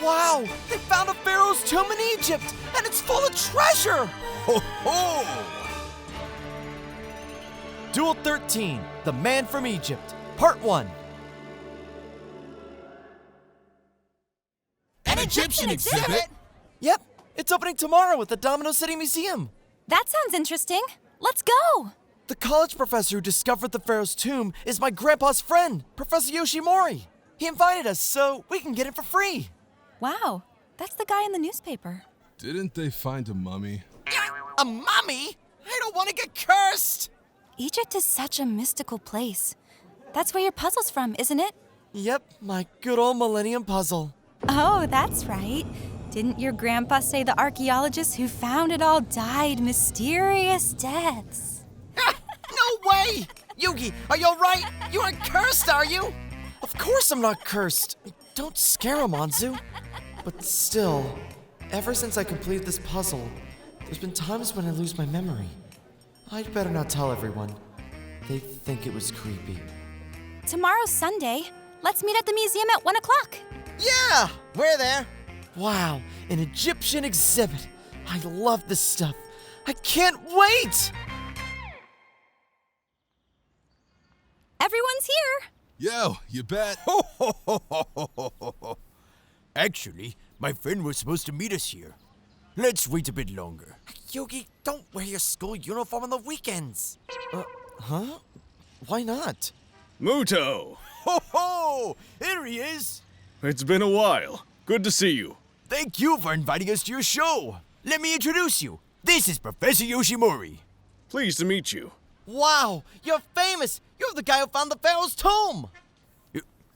Wow! They found a pharaoh's tomb in Egypt, and it's full of treasure! Ho ho! Duel 13, The Man from Egypt, Part 1. An Egyptian exhibit? Yep, it's opening tomorrow at the Domino City Museum. That sounds interesting. Let's go! The college professor who discovered the pharaoh's tomb is my grandpa's friend, Professor Yoshimori. He invited us so we can get it for free. Wow, that's the guy in the newspaper. Didn't they find a mummy? A mummy? I don't want to get cursed! Egypt is such a mystical place. That's where your puzzle's from, isn't it? Yep, my good old Millennium Puzzle. Oh, that's right. Didn't your grandpa say the archaeologists who found it all died mysterious deaths? No way! Yugi, are you alright? You aren't cursed, are you? Of course I'm not cursed. Don't scare him, Anzu. But still, ever since I completed this puzzle, there's been times when I lose my memory. I'd better not tell everyone. They'd think it was creepy. Tomorrow's Sunday. Let's meet at the museum at 1 o'clock. Yeah, we're there. Wow, an Egyptian exhibit. I love this stuff. I can't wait! Everyone's here. Yo, you bet. Actually, my friend was supposed to meet us here. Let's wait a bit longer. Yugi, don't wear your school uniform on the weekends. Huh? Why not? Muto! Ho ho! Here he is! It's been a while. Good to see you. Thank you for inviting us to your show. Let me introduce you. This is Professor Yoshimori. Pleased to meet you. Wow, you're famous. You're the guy who found the pharaoh's tomb.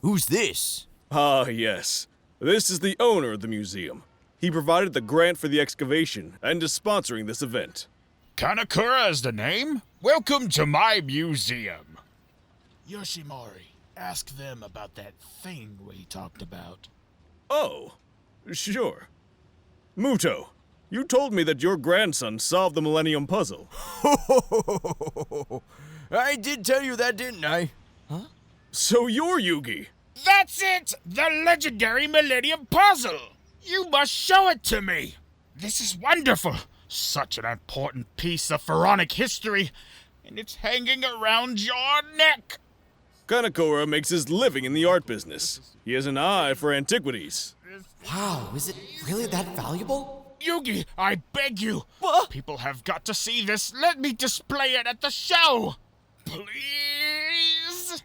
Who's this? Ah, yes. This is the owner of the museum. He provided the grant for the excavation and is sponsoring this event. Kanakura is the name? Welcome to my museum. Yoshimori, ask them about that thing we talked about. Oh, sure. Muto, you told me that your grandson solved the Millennium Puzzle. I did tell you that, didn't I? Huh? So you're Yugi. That's it! The legendary Millennium Puzzle! You must show it to me! This is wonderful! Such an important piece of pharaonic history, and it's hanging around your neck! Kanakura makes his living in the art business. He has an eye for antiquities. Wow, is it really that valuable? Yugi, I beg you! What? People have got to see this. Let me display it at the show! Please?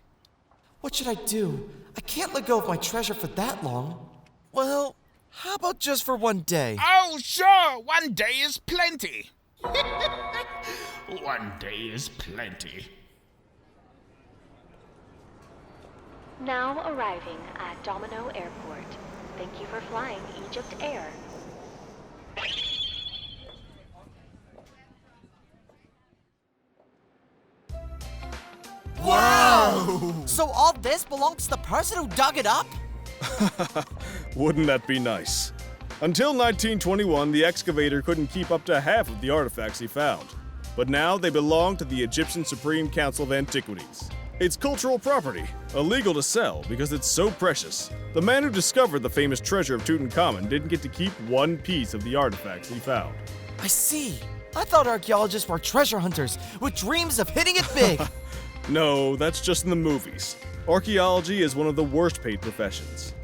What should I do? I can't let go of my treasure for that long. Well, how about just for one day? Oh, sure! 1 day is plenty! 1 day is plenty. Now arriving at Domino Airport. Thank you for flying Egypt Air. Wow! So all this belongs to the person who dug it up? Wouldn't that be nice? Until 1921, the excavator couldn't keep up to half of the artifacts he found. But now they belong to the Egyptian Supreme Council of Antiquities. It's cultural property, illegal to sell because it's so precious. The man who discovered the famous treasure of Tutankhamun didn't get to keep one piece of the artifacts he found. I see. I thought archaeologists were treasure hunters with dreams of hitting it big. No, that's just in the movies. Archaeology is one of the worst paid professions.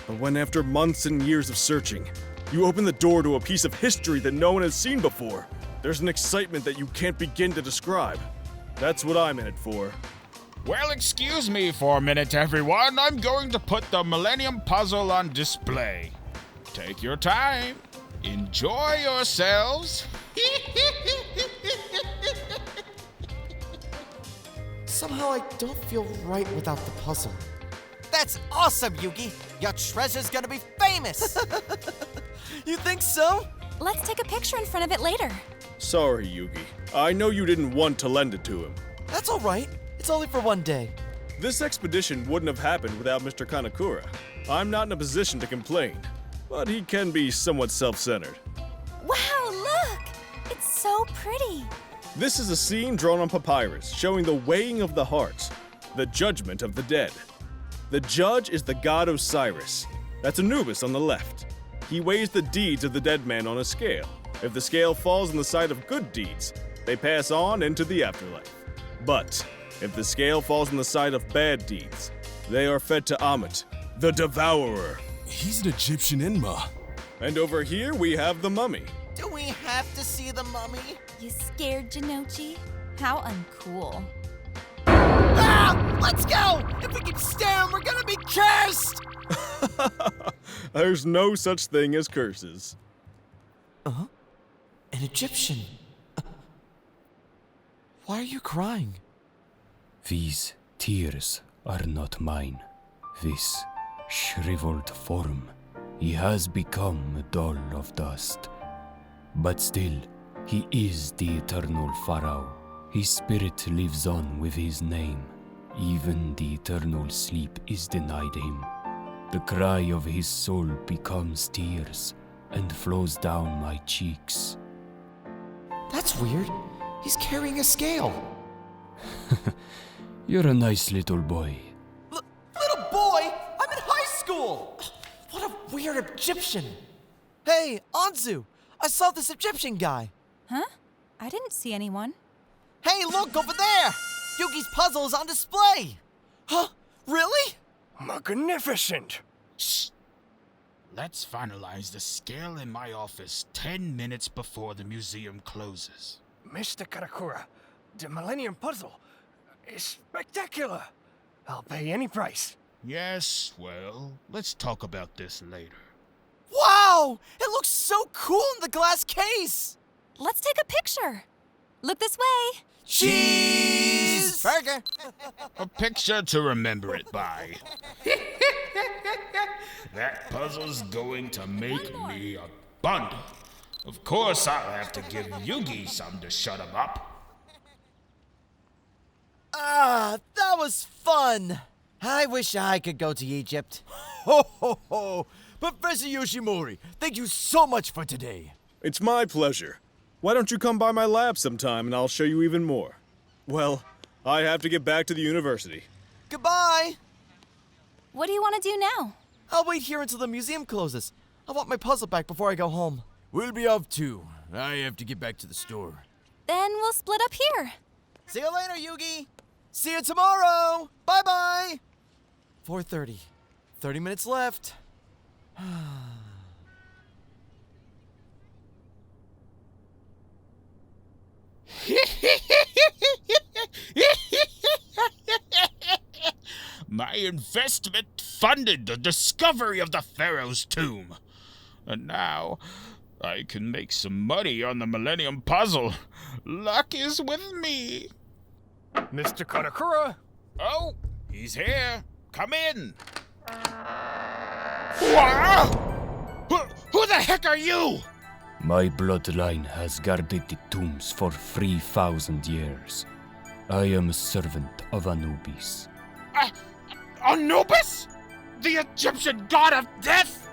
But when after months and years of searching, you open the door to a piece of history that no one has seen before, there's an excitement that you can't begin to describe. That's what I'm in it for. Well, excuse me for a minute, everyone. I'm going to put the Millennium Puzzle on display. Take your time. Enjoy yourselves. Somehow I don't feel right without the puzzle. That's awesome, Yugi! Your treasure's gonna be famous! You think so? Let's take a picture in front of it later. Sorry, Yugi. I know you didn't want to lend it to him. That's all right. It's only for 1 day. This expedition wouldn't have happened without Mr. Kanakura. I'm not in a position to complain, but he can be somewhat self-centered. Wow, look! It's so pretty. This is a scene drawn on papyrus showing the weighing of the hearts, the judgment of the dead. The judge is the god Osiris, That's Anubis on the left. He weighs the deeds of the dead man on a scale. If the scale falls on the side of good deeds, they pass on into the afterlife. But if the scale falls on the side of bad deeds, they are fed to Ammit, the Devourer. He's an Egyptian Inma. And over here we have the mummy. Do we have to see the mummy? You scared, Jonouchi? How uncool. Ah! Let's go! If we keep staring, we're gonna be cursed! There's no such thing as curses. An Egyptian. Why are you crying? These tears are not mine. This shriveled form, he has become a doll of dust. But still, he is the eternal Pharaoh. His spirit lives on with his name. Even the eternal sleep is denied him. The cry of his soul becomes tears and flows down my cheeks. That's weird. He's carrying a scale. You're a nice little boy. Little boy? I'm in high school! What a weird Egyptian. Hey, Anzu! I saw this Egyptian guy. Huh? I didn't see anyone. Hey, look over there! Yugi's puzzle is on display! Huh? Really? Magnificent! Shh! Let's finalize the scale in my office 10 minutes before the museum closes. Mr. Kanakura, the Millennium Puzzle is spectacular. I'll pay any price. Yes, well, let's talk about this later. Wow! It looks so cool in the glass case! Let's take a picture. Look this way. Cheese! Burger! A picture to remember it by. That puzzle's going to make me a bundle. Of course, I'll have to give Yugi some to shut him up. Ah, that was fun! I wish I could go to Egypt. Ho ho ho! Professor Yoshimori, thank you so much for today. It's my pleasure. Why don't you come by my lab sometime and I'll show you even more? Well, I have to get back to the university. Goodbye! What do you want to do now? I'll wait here until the museum closes. I want my puzzle back before I go home. We'll be off too. I have to get back to the store. Then we'll split up here. See you later, Yugi! See you tomorrow! Bye-bye! 4:30. 30 minutes left. My investment funded the discovery of the Pharaoh's tomb. And now, I can make some money on the Millennium Puzzle. Luck is with me. Mr. Kanakura? Oh, he's here. Come in. Wow! Who the heck are you? My bloodline has guarded the tombs for 3,000 years. I am a servant of Anubis. Anubis? The Egyptian god of death?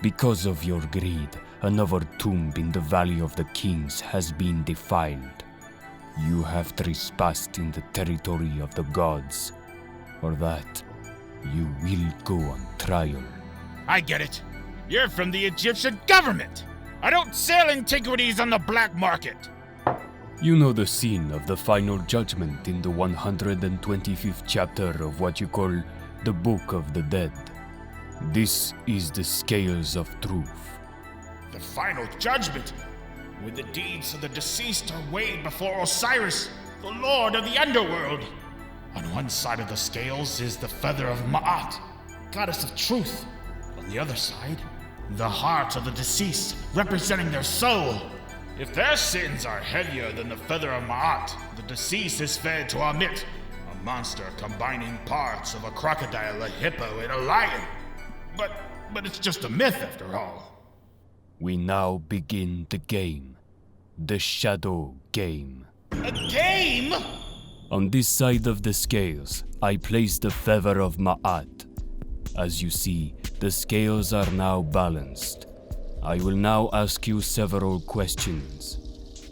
Because of your greed, another tomb in the Valley of the Kings has been defiled. You have trespassed in the territory of the gods. For that, you will go on trial. I get it. You're from the Egyptian government. I don't sell antiquities on the black market. You know the scene of the final judgment in the 125th chapter of what you call the Book of the Dead. This is the scales of truth. The final judgment, when the deeds of the deceased are weighed before Osiris, the lord of the underworld. On one side of the scales is the feather of Ma'at, goddess of truth. On the other side, the heart of the deceased, representing their soul. If their sins are heavier than the feather of Ma'at, the deceased is fed to Ammit, a monster combining parts of a crocodile, a hippo, and a lion. But it's just a myth after all. We now begin the game. The Shadow Game. A game? On this side of the scales, I place the feather of Ma'at. As you see, the scales are now balanced. I will now ask you several questions.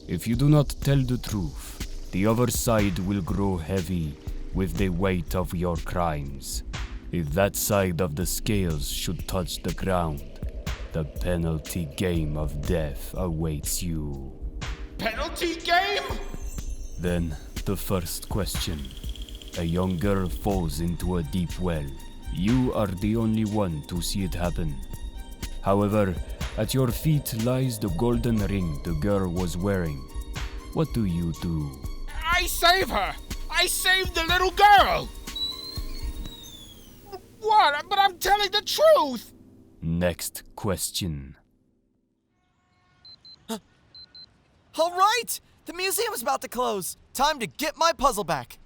If you do not tell the truth, the other side will grow heavy with the weight of your crimes. If that side of the scales should touch the ground, the penalty game of death awaits you. Penalty game? Then, the first question. A young girl falls into a deep well. You are the only one to see it happen. However, at your feet lies the golden ring the girl was wearing. What do you do? I save her! I saved the little girl! What? But I'm telling the truth! Next question. All right! The museum's about to close. Time to get my puzzle back.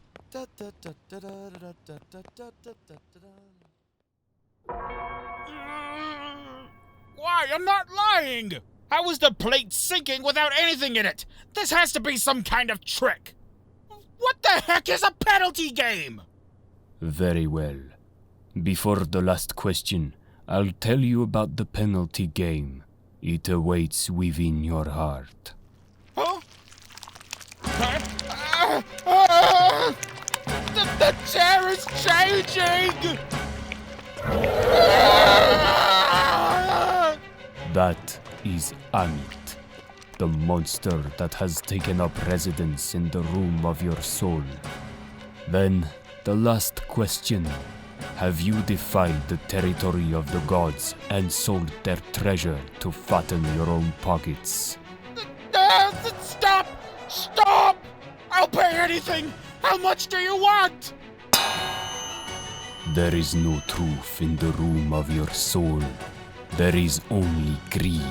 Why? I'm not lying! How is the plate sinking without anything in it? This has to be some kind of trick. What the heck is a penalty game? Very well. Before the last question, I'll tell you about the penalty game. It awaits within your heart. Huh? The chair is changing! That is Amit, the monster that has taken up residence in the room of your soul. Then, the last question. Have you defiled the territory of the gods and sold their treasure to fatten your own pockets? Stop! Stop! I'll pay anything! How much do you want? There is no truth in the room of your soul. There is only greed.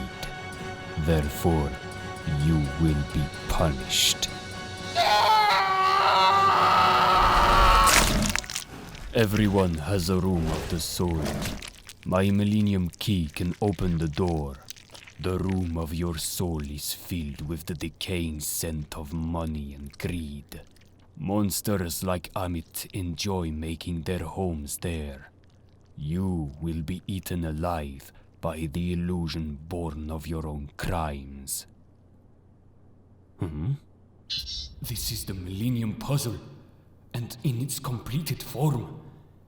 Therefore, you will be punished. Everyone has a room of the soul. My Millennium Key can open the door. The room of your soul is filled with the decaying scent of money and greed. Monsters like Amit enjoy making their homes there. You will be eaten alive by the illusion born of your own crimes. This is the Millennium Puzzle, and in its completed form.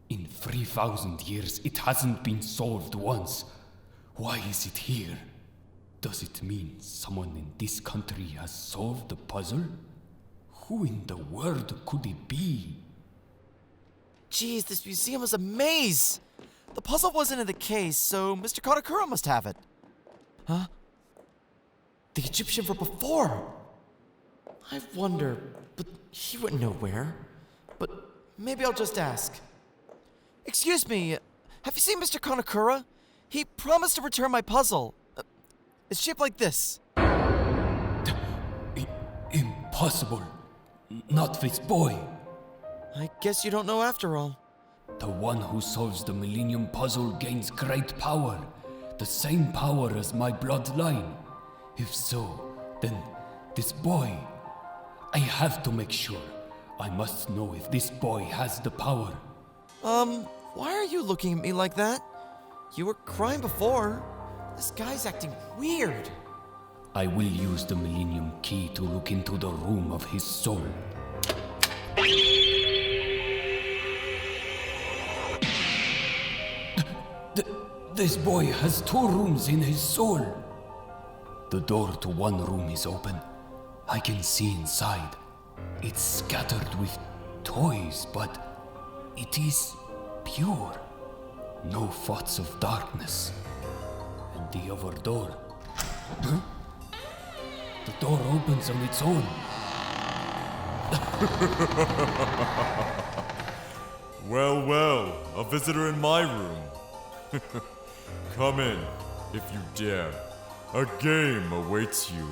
In 3,000 years, it hasn't been solved once. Why is it here? Does it mean someone in this country has solved the puzzle? Who in the world could it be? Geez, this museum is a maze! The puzzle wasn't in the case, so Mr. Kanakura must have it. Huh? The Egyptian from before! I wonder, but he wouldn't know where. But maybe I'll just ask. Excuse me, have you seen Mr. Kanakura? He promised to return my puzzle. It's shaped like this. Impossible. Not this boy. I guess you don't know after all. The one who solves the Millennium Puzzle gains great power. The same power as my bloodline. If so, then this boy... I have to make sure. I must know if this boy has the power. Why are you looking at me like that? You were crying before. This guy's acting weird. I will use the Millennium Key to look into the room of his soul. This boy has 2 rooms in his soul. The door to one room is open. I can see inside. It's scattered with toys, but it is pure. No thoughts of darkness. And the other door. Huh? The door opens on its own. Well, a visitor in my room. Come in, if you dare. A game awaits you.